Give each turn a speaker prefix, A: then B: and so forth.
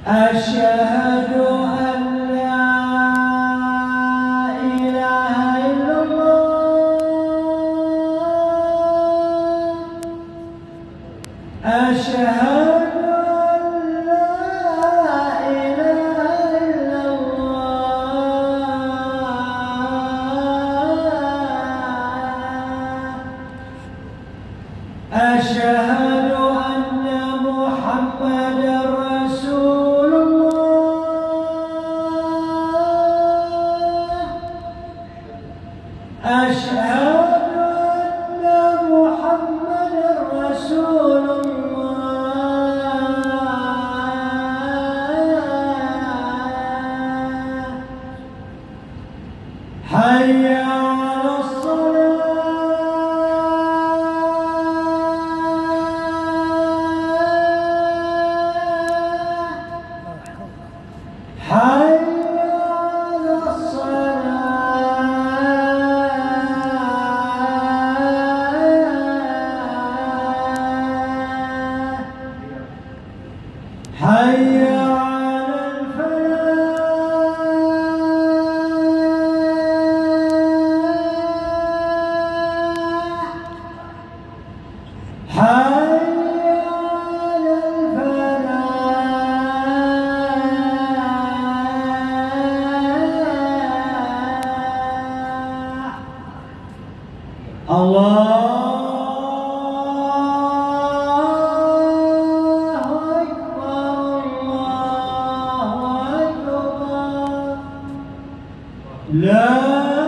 A: أشهد أن لا إله إلا الله أشهد أن لا إله إلا الله أشهد أن محمدًا رسول أشهد أن محمدًا رسول الله حي على الصلاة حي على الصلاة حي على الفلاح حي على الفلاح الله أكبر الله أكبر لا